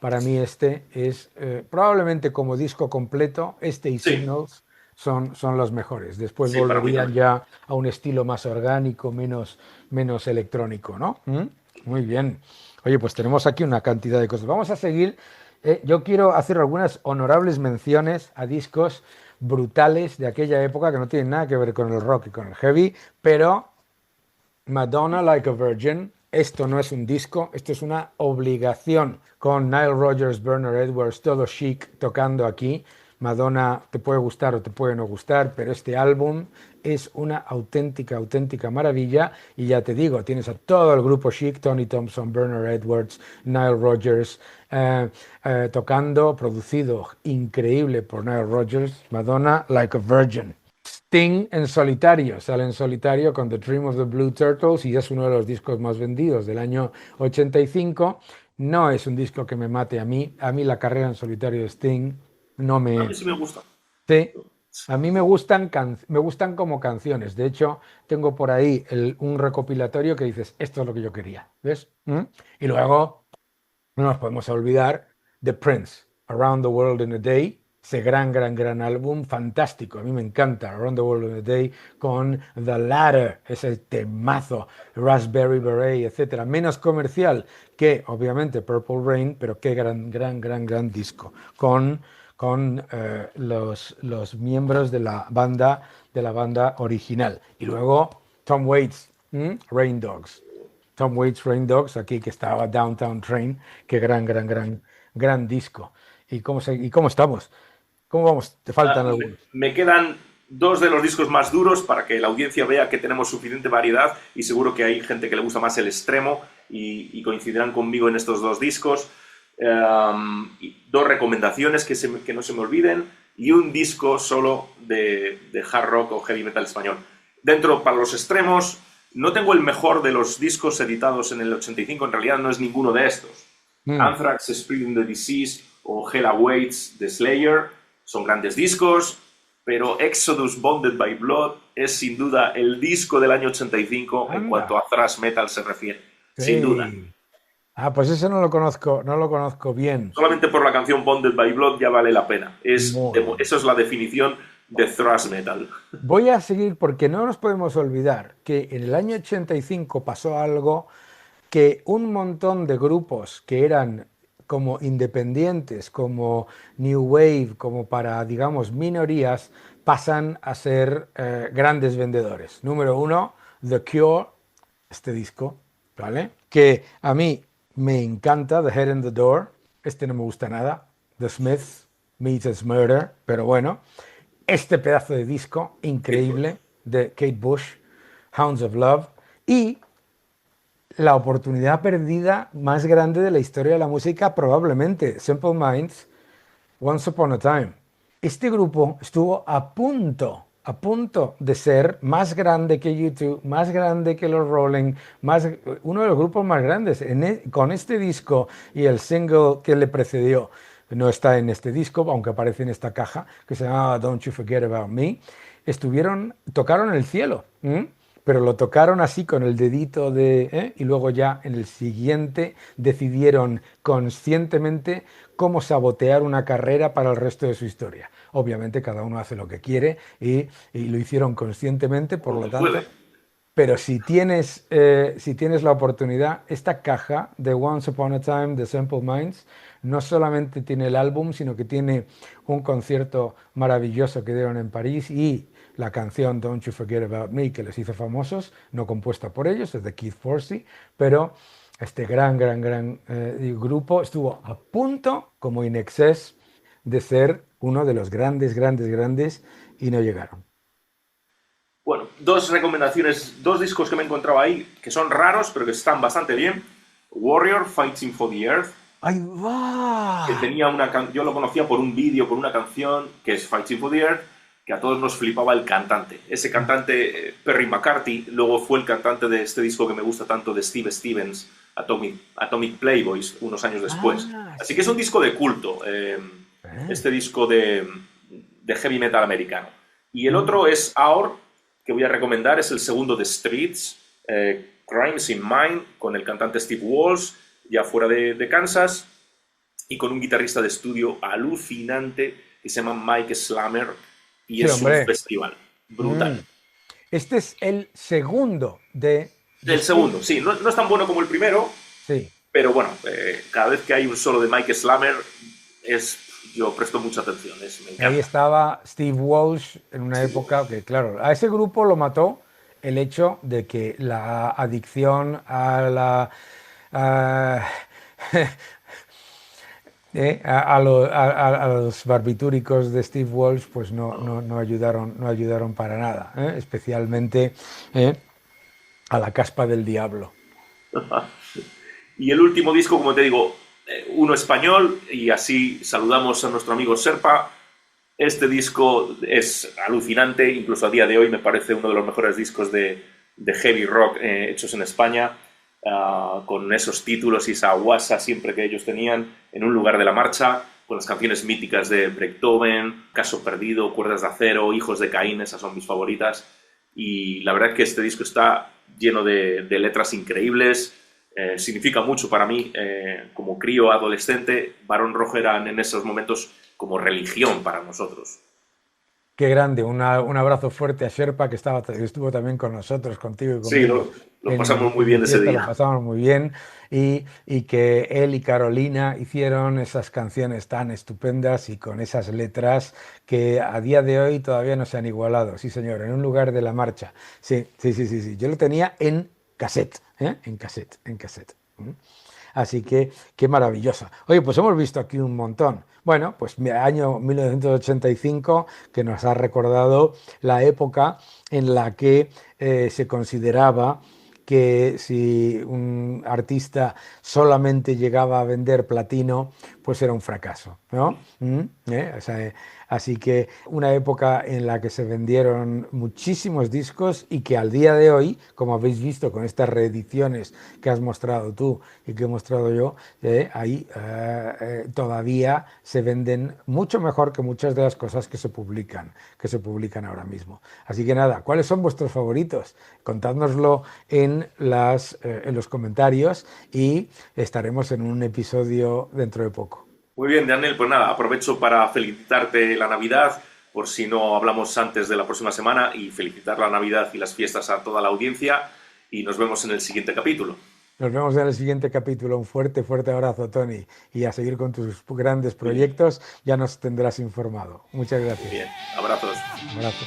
Para mí este es probablemente como disco completo, este y Signals. Son los mejores. Después volverían ya a un estilo más orgánico, menos electrónico, ¿no? Muy bien. Oye, pues tenemos aquí una cantidad de cosas. Vamos a seguir. Yo quiero hacer algunas honorables menciones a discos brutales de aquella época que no tienen nada que ver con el rock y con el heavy, pero Madonna Like a Virgin, esto no es un disco, esto es una obligación, con Nile Rodgers, Bernard Edwards, todo chic tocando aquí. Madonna te puede gustar o te puede no gustar, pero este álbum es una auténtica maravilla. Y ya te digo, tienes a todo el grupo chic, Tony Thompson, Bernard Edwards, Nile Rodgers, tocando, producido increíble por Nile Rodgers, Madonna Like a Virgin. Sting en solitario, sale en solitario con The Dream of the Blue Turtles y es uno de los discos más vendidos del año 85. No es un disco que me mate a mí la carrera en solitario de Sting no me... A mí sí me gusta. Sí, a mí me gustan como canciones. De hecho, tengo por ahí un recopilatorio que dices, esto es lo que yo quería, ¿ves? Y luego no nos podemos olvidar de Prince, Around the World in a Day, ese gran álbum, fantástico. A mí me encanta Around the World in a Day con The Ladder, ese temazo, Raspberry Beret, etcétera. Menos comercial que, obviamente, Purple Rain, pero qué gran disco. Con los miembros de la banda original. Y luego Tom Waits, Rain Dogs. Tom Waits, Rain Dogs, aquí que estaba Downtown Train, qué gran disco. ¿Y cómo estamos? ¿Cómo vamos? ¿Te faltan algunos? Me quedan 2 de los discos más duros para que la audiencia vea que tenemos suficiente variedad y seguro que hay gente que le gusta más el extremo y coincidirán conmigo en estos 2 discos. Y dos recomendaciones que no se me olviden y un disco solo de hard rock o heavy metal español. Dentro, para los extremos, no tengo el mejor de los discos editados en el 85, en realidad no es ninguno de estos. Anthrax, Spreading the Disease o Hell Awaits de Slayer son grandes discos, pero Exodus Bonded by Blood es sin duda el disco del año 85 en cuanto a thrash metal se refiere, sin duda. Ah, pues ese no lo conozco bien. Solamente por la canción Bonded by Blood ya vale la pena. Eso es la definición de thrash metal. Voy a seguir porque no nos podemos olvidar que en el año 85 pasó algo que un montón de grupos que eran como independientes, como New Wave, como para, digamos, minorías, pasan a ser grandes vendedores. Número uno, The Cure, este disco, ¿vale? Que a mí me encanta, The Head in the Door, este no me gusta nada, The Smiths, Meat is Murder, pero bueno, este pedazo de disco increíble de Kate Bush, Hounds of Love, y la oportunidad perdida más grande de la historia de la música, probablemente, Simple Minds, Once Upon a Time. Este grupo estuvo a punto de ser más grande que U2, más grande que los Rolling, uno de los grupos más grandes. Con este disco y el single que le precedió, no está en este disco, aunque aparece en esta caja, que se llama Don't You Forget About Me, tocaron el cielo. Pero lo tocaron así con el dedito y luego ya en el siguiente decidieron conscientemente cómo sabotear una carrera para el resto de su historia. Obviamente cada uno hace lo que quiere y lo hicieron conscientemente, por lo tanto. Pero si tienes la oportunidad, esta caja de Once Upon a Time de Simple Minds no solamente tiene el álbum, sino que tiene un concierto maravilloso que dieron en París y la canción Don't You Forget About Me, que les hizo famosos, no compuesta por ellos, es de Keith Forsey, pero este gran grupo estuvo a punto, como In Excess, de ser uno de los grandes y no llegaron. Bueno, dos recomendaciones, dos discos que me he encontrado ahí, que son raros, pero que están bastante bien. Warrior, Fighting for the Earth. ¡Ahí va! Que tenía yo lo conocía por un vídeo, por una canción, que es Fighting for the Earth, que a todos nos flipaba el cantante. Ese cantante, Perry McCarthy, luego fue el cantante de este disco que me gusta tanto de Steve Stevens, Atomic Playboys, unos años después. Así que es un disco de culto, este disco de heavy metal americano. Y el otro es Our, que voy a recomendar, es el segundo de Streets, Crimes in Mind, con el cantante Steve Walsh, ya fuera de Kansas, y con un guitarrista de estudio alucinante que se llama Mike Slammer, y es un festival brutal. Este es el segundo El segundo, sí, no es tan bueno como el primero, sí. Pero bueno, cada vez que hay un solo de Mike Slammer, yo presto mucha atención, me encanta. Ahí estaba Steve Walsh en una época que, claro, a ese grupo lo mató el hecho de que la adicción a los barbitúricos de Steve Walsh pues no ayudaron para nada, especialmente a la caspa del diablo. Y el último disco, como te digo, uno español, y así saludamos a nuestro amigo Serpa. Este disco es alucinante, incluso a día de hoy me parece uno de los mejores discos de heavy rock hechos en España, con esos títulos y esa guasa siempre que ellos tenían, En un lugar de la marcha, con las canciones míticas de Beethoven, Caso perdido, Cuerdas de acero, Hijos de Caín, esas son mis favoritas. Y la verdad es que este disco está lleno de letras increíbles. Significa mucho para mí, como crío adolescente. Barón Rojo eran en esos momentos como religión para nosotros. Qué grande, un abrazo fuerte a Sherpa, que estuvo también con nosotros, contigo y conmigo. Sí, lo pasamos muy bien ese día. Lo pasamos muy bien y que él y Carolina hicieron esas canciones tan estupendas y con esas letras que a día de hoy todavía no se han igualado. Sí, señor, En un lugar de la marcha. Sí. Yo lo tenía en cassette, en cassette. Así que qué maravillosa. Oye, pues hemos visto aquí un montón. Bueno, pues año 1985, que nos ha recordado la época en la que se consideraba que si un artista solamente llegaba a vender platino, pues era un fracaso, ¿no? O sea, así que una época en la que se vendieron muchísimos discos y que al día de hoy, como habéis visto con estas reediciones que has mostrado tú y que he mostrado yo, ahí todavía se venden mucho mejor que muchas de las cosas que se publican ahora mismo. Así que nada, ¿cuáles son vuestros favoritos? Contádnoslo en los comentarios y estaremos en un episodio dentro de poco. Muy bien, Daniel, pues nada, aprovecho para felicitarte la Navidad, por si no hablamos antes de la próxima semana, y felicitar la Navidad y las fiestas a toda la audiencia, y nos vemos en el siguiente capítulo. Nos vemos en el siguiente capítulo. Un fuerte, fuerte abrazo, Tony, y a seguir con tus grandes Muy bien, proyectos. Ya nos tendrás informado. Muchas muy gracias. bien. Abrazos. Un abrazo.